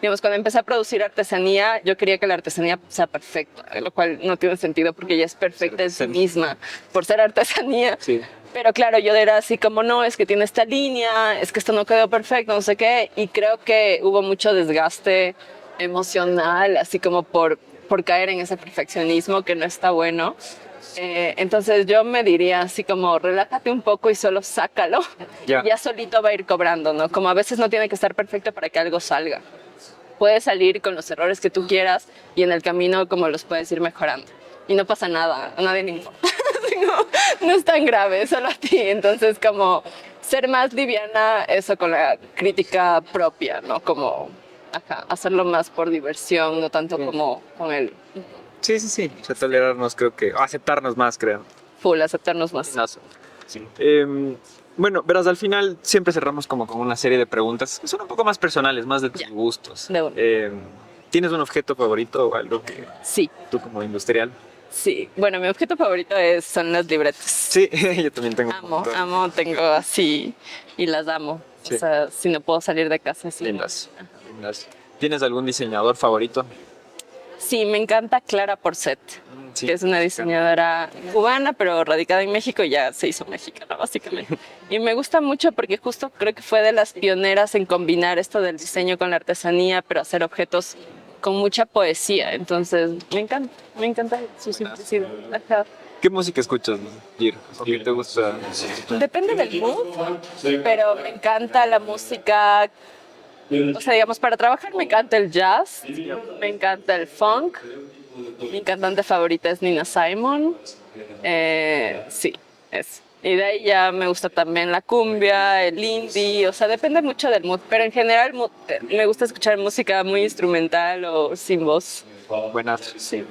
C: digamos, cuando empecé a producir artesanía, yo quería que la artesanía sea perfecta, lo cual no tiene sentido porque ella es perfecta en sí misma por ser artesanía.
B: Sí.
C: Pero claro, yo era así como, no, es que tiene esta línea, es que esto no quedó perfecto, no sé qué. Y creo que hubo mucho desgaste emocional, así como por caer en ese perfeccionismo que no está bueno. Entonces yo me diría así como, relájate un poco y solo sácalo.
B: Ya.
C: Ya solito va a ir cobrando, ¿no? Como a veces no tiene que estar perfecto para que algo salga. Puedes salir con los errores que tú quieras y en el camino como los puedes ir mejorando. Y no pasa nada, a nadie le importa. No es tan grave, solo a ti. Entonces, como ser más liviana, eso con la crítica propia, ¿no? Como hacerlo más por diversión, no tanto como con el
B: Sí, sí, sí. O sea, tolerarnos, creo que... aceptarnos más, creo.
C: full, aceptarnos más.
B: Sí. Bueno, verás, al final siempre cerramos como con una serie de preguntas que son un poco más personales, más de tus
C: Ya.
B: gustos.
C: De una.
B: ¿Tienes un objeto favorito o algo que
C: Sí,
B: tú como industrial?
C: sí. Bueno, mi objeto favorito son las libretas.
B: Sí, yo también tengo un montón.
C: Amo, tengo así y las amo.
B: Sí.
C: O sea, si no puedo salir de casa, sí.
B: Lindas, lindas. ¿Tienes algún diseñador favorito?
C: Sí, me encanta Clara Porcet,
B: Sí.
C: que es una diseñadora cubana, pero radicada en México y ya se hizo mexicana, básicamente. Y me gusta mucho porque justo creo que fue de las pioneras en combinar esto del diseño con la artesanía, pero hacer objetos con mucha poesía. Entonces, me encanta su simplicidad. Ajá.
B: ¿Qué música escuchas, Gir? ¿O qué te gusta?
C: Depende del mood, pero me encanta la música. O sea, digamos, para trabajar me encanta el jazz, me encanta el funk, mi cantante favorita es Nina Simone, sí, es. Y de ahí ya me gusta también la cumbia, el indie, o sea, depende mucho del mood, pero en general me gusta escuchar música muy instrumental o sin voz.
B: Buenas.
C: Sí.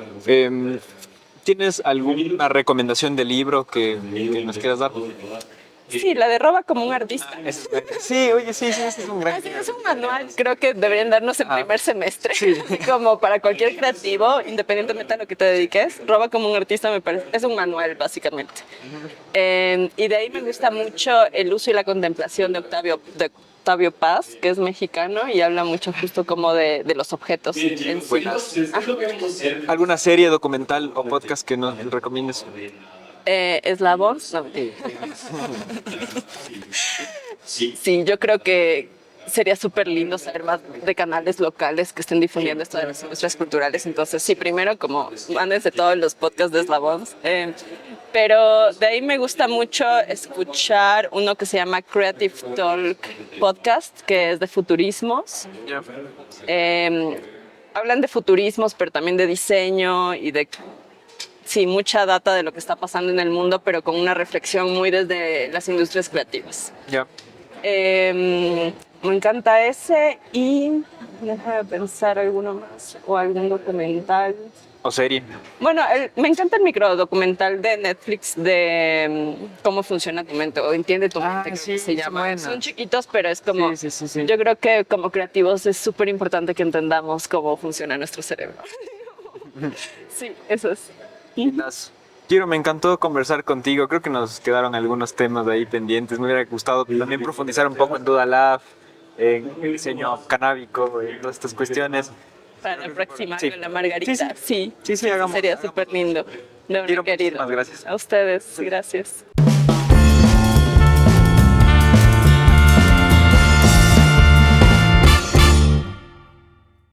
B: ¿Tienes alguna recomendación de libro que nos quieras dar?
C: Sí, la de Roba como un artista.
B: Sí, oye, sí, ese es un gran...
C: Así es un manual, creo que deberían darnos en primer semestre, como para cualquier creativo, independientemente a lo que te dediques. Roba como un artista me parece, es un manual básicamente. Y de ahí me gusta mucho el uso y la contemplación de Octavio Paz, que es mexicano y habla mucho justo como de los objetos en sí.
B: ¿Alguna serie, documental o podcast que nos recomiendes?
C: Eslabones, no. Sí, yo creo que sería súper lindo saber más de canales locales que estén difundiendo esto de las industrias culturales. Entonces, sí, primero como mándense todos los podcasts de Eslabones. Pero de ahí me gusta mucho escuchar uno que se llama Creative Talk Podcast, que es de futurismos. Hablan de futurismos, pero también de diseño y de... Sí, mucha data de lo que está pasando en el mundo, pero con una reflexión muy desde las industrias creativas.
B: Ya.
C: Me encanta ese y déjame pensar alguno más o algún documental.
B: ¿O serie?
C: Bueno, me encanta el microdocumental de Netflix de cómo funciona tu mente o entiende tu mente, creo que se llama.
B: bueno.
C: Son chiquitos, pero es como...
B: Sí.
C: Yo creo que como creativos es súper importante que entendamos cómo funciona nuestro cerebro. Sí, eso es.
B: Giro, me encantó conversar contigo. Creo que nos quedaron algunos temas de ahí pendientes. Me hubiera gustado también profundizar un poco en Duda Lab, en el diseño canábico, en todas estas cuestiones.
C: Para la próxima,
B: Sí.
C: con la Margarita. Sí,
B: Sí, hagamos.
C: sería súper lindo. De
B: Giro,
C: verdad, querido.
B: muchísimas gracias.
C: A ustedes, gracias.